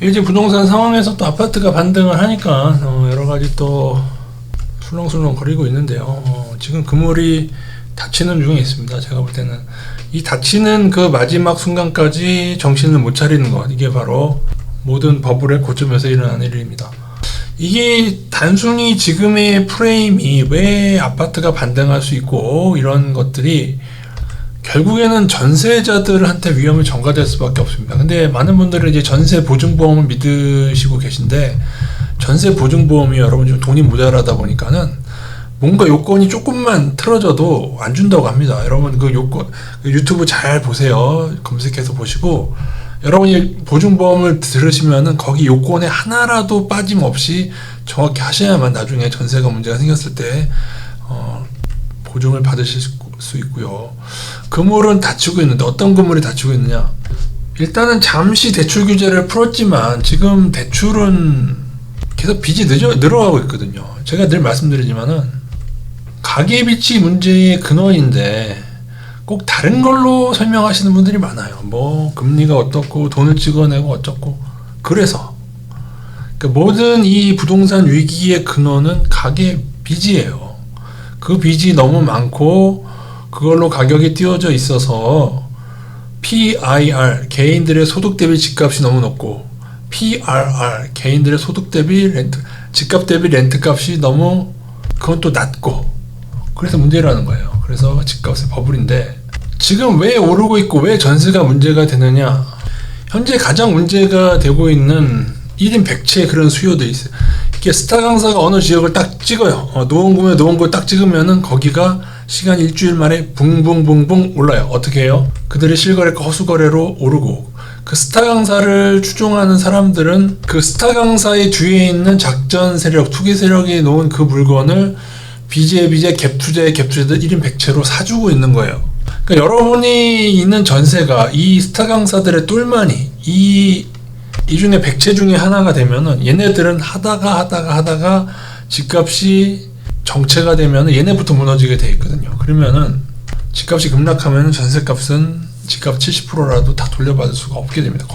이제 부동산 상황에서 또 아파트가 반등을 하니까 여러 가지 또 술렁술렁 거리고 있는데요. 지금 그물이 닫히는 중에 있습니다. 제가 볼 때는 이 닫히는 그 마지막 순간까지 정신을 못 차리는 것, 이게 바로 모든 버블의 고점에서 일어나는 일입니다. 이게 단순히 지금의 프레임이 왜 아파트가 반등할 수 있고 이런 것들이 결국에는 전세자들한테 위험이 전가될 수밖에 없습니다. 근데 많은 분들은 이제 전세 보증보험을 믿으시고 계신데, 전세 보증보험이 여러분 좀 돈이 모자라다 보니까는 뭔가 요건이 조금만 틀어져도 안 준다고 합니다. 여러분 그 요건 유튜브 잘 보세요. 검색해서 보시고 여러분이 보증보험을 들으시면은 거기 요건에 하나라도 빠짐없이 정확히 하셔야만 나중에 전세가 문제가 생겼을 때 보증을 받으실 수 있고요. 그물은 닫히고 있는데 어떤 그물이 닫히고 있느냐? 일단은 잠시 대출 규제를 풀었지만 지금 대출은 계속 빚이 늘어가고 있거든요. 제가 늘 말씀드리지만은 가계빚이 문제의 근원인데 꼭 다른 걸로 설명하시는 분들이 많아요. 뭐 금리가 어떻고 돈을 찍어내고 어쩌고. 그래서 그러니까 모든 이 부동산 위기의 근원은 가계빚이에요. 그 빚이 너무 많고 그걸로 가격이 띄워져 있어서 PIR 개인들의 소득 대비 집값이 너무 높고 PRR 개인들의 소득 대비 렌트 집값 대비 렌트 값이 너무 그건 또 낮고, 그래서 문제라는 거예요. 그래서 집값의 버블인데 지금 왜 오르고 있고 왜 전세가 문제가 되느냐? 현재 가장 문제가 되고 있는 1인 100채의 그런 수요들이 있어요. 이게 스타 강사가 어느 지역을 딱 찍어요. 노원구면 노원구를 딱 찍으면은 거기가 시간 일주일 만에 붕붕붕붕 올라요. 어떻게 해요? 그들의 실거래가 허수거래로 오르고, 그 스타 강사를 추종하는 사람들은 그 스타 강사의 뒤에 있는 작전 세력, 투기 세력이 놓은 그 물건을 빚에 갭 투자에 갭 투자들 1인 100채로 사주고 있는 거예요. 그러니까 여러분이 있는 전세가 이 스타 강사들의 똘마니 이 중에 100채 중에 하나가 되면은 얘네들은 하다가 집값이 정체가 되면은 얘네부터 무너지게 돼 있거든요. 그러면은 집값이 급락하면은 전세값은 집값 70%라도 다 돌려받을 수가 없게 됩니다.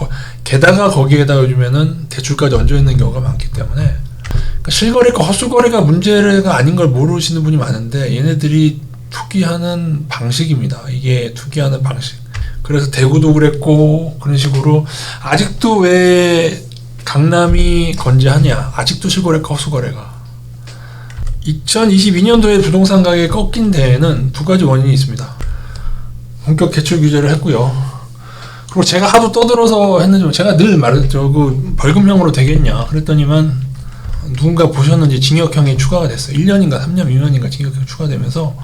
게다가 거기에다 요즘에는 대출까지 얹어 있는 경우가 많기 때문에, 그러니까 실거래가 허수거래가 문제가 아닌 걸 모르시는 분이 많은데 얘네들이 투기하는 방식입니다. 이게 투기하는 방식. 그래서 대구도 그랬고 그런 식으로 아직도 왜 강남이 건재하냐? 아직도 실거래가 허수거래가. 2022년도에 부동산 가격이 꺾인 데에는 두 가지 원인이 있습니다. 본격 대출 규제를 했고요. 그리고 제가 하도 떠들어서 했는지 제가 늘 말했죠. 그 벌금형으로 되겠냐? 그랬더니만 누군가 보셨는지 징역형이 추가가 됐어요. 1년인가 3년, 2년인가 징역형이 추가되면서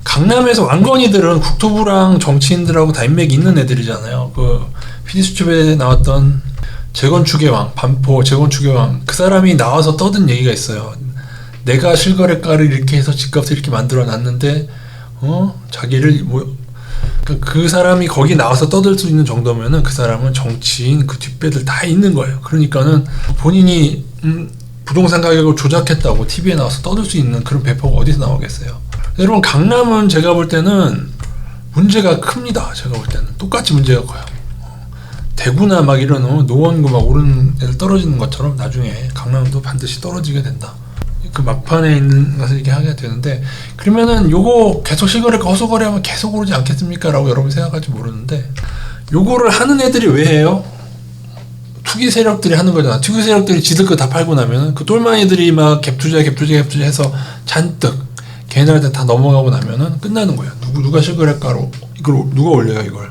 강남에서 왕건이들은 국토부랑 정치인들하고 다 인맥이 있는 애들이잖아요. 그 PD수첩에 나왔던 재건축의 왕, 반포 재건축의 왕, 그 사람이 나와서 떠든 얘기가 있어요. 내가 실거래가를 이렇게 해서 집값을 이렇게 만들어 놨는데 자기를 그 사람이 거기 나와서 떠들 수 있는 정도면은 그 사람은 정치인 그 뒷배들 다 있는 거예요. 그러니까는 본인이 부동산 가격을 조작했다고 TV에 나와서 떠들 수 있는 그런 배포가 어디서 나오겠어요. 여러분 강남은 제가 볼 때는 문제가 큽니다. 제가 볼 때는 똑같이 문제가 커요. 대구나 막 이런 노원구 막 오른 애들 떨어지는 것처럼 나중에 강남도 반드시 떨어지게 된다. 그 막판에 있는 것을 이렇게 하게 되는데, 그러면은 요거 계속 실거래가 허수거래하면 계속 오르지 않겠습니까? 라고 여러분 생각할지 모르는데, 요거를 하는 애들이 왜 해요? 투기 세력들이 하는 거잖아. 투기 세력들이 지들 거 다 팔고 나면은 그 똘마니들이 막 갭 투자 해서 잔뜩 걔네들한테 다 넘어가고 나면은 끝나는 거예요. 누가 실거래가로 이걸 누가 올려요 이걸?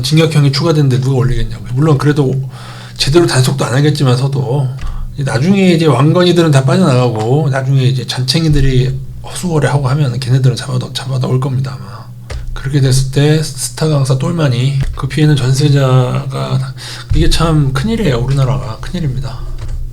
징역형이 추가됐는데 누가 올리겠냐고요. 물론 그래도 제대로 단속도 안 하겠지만서도 나중에 이제 왕건이들은 다 빠져나가고 나중에 이제 잔챙이들이 허수거래하고 하면 걔네들은 잡아다 올 겁니다 아마. 그렇게 됐을 때 스타 강사 똘마니 그 피해는 전세자가, 이게 참 큰일이에요. 우리나라가 큰일입니다.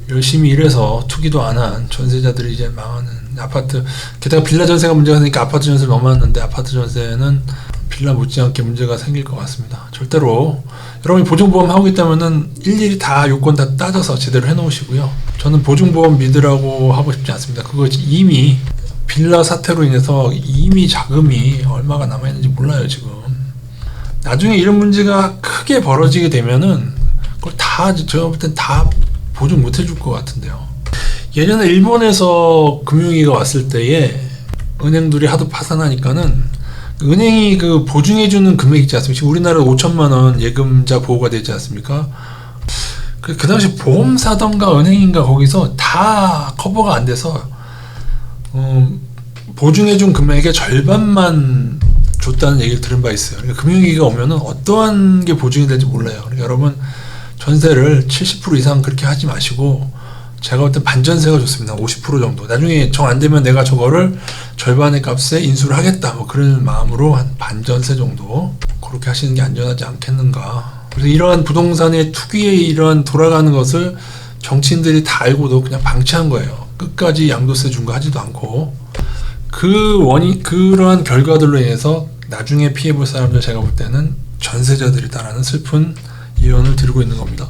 열심히 일해서 투기도 안 한 전세자들이 이제 망하는 아파트, 게다가 빌라 전세가 문제가 되니까 아파트 전세를 넘어왔는데 아파트 전세는 빌라 못지않게 문제가 생길 것 같습니다. 절대로 여러분이 보증보험 하고 있다면은 일일이 다 요건 다 따져서 제대로 해놓으시고요. 저는 보증보험 믿으라고 하고 싶지 않습니다. 그거 이미 빌라 사태로 인해서 이미 자금이 얼마가 남아있는지 몰라요 지금. 나중에 이런 문제가 크게 벌어지게 되면은 그걸 다 제가 볼 땐 다 보증 못 해줄 것 같은데요. 예전에 일본에서 금융위기가 왔을 때에 은행들이 하도 파산하니까는 은행이 그 보증해주는 금액 있지 않습니까? 지금 우리나라 5천만 원 예금자 보호가 되지 않습니까? 그 당시 보험사던가 은행인가 거기서 다 커버가 안 돼서 보증해준 금액의 절반만 줬다는 얘기를 들은 바 있어요. 그러니까 금융위기가 오면은 어떠한 게 보증이 될지 몰라요. 그러니까 여러분 전세를 70% 이상 그렇게 하지 마시고 제가 볼 때 반전세가 좋습니다. 50% 정도. 나중에 정 안 되면 내가 저거를 절반의 값에 인수를 하겠다. 뭐 그런 마음으로 한 반전세 정도 그렇게 하시는 게 안전하지 않겠는가. 그래서 이러한 부동산의 투기의 이러한 돌아가는 것을 정치인들이 다 알고도 그냥 방치한 거예요. 끝까지 양도세 준 거 하지도 않고 그러한 결과들로 인해서 나중에 피해볼 사람들 제가 볼 때는 전세자들이다라는 슬픈 예언을 드리고 있는 겁니다.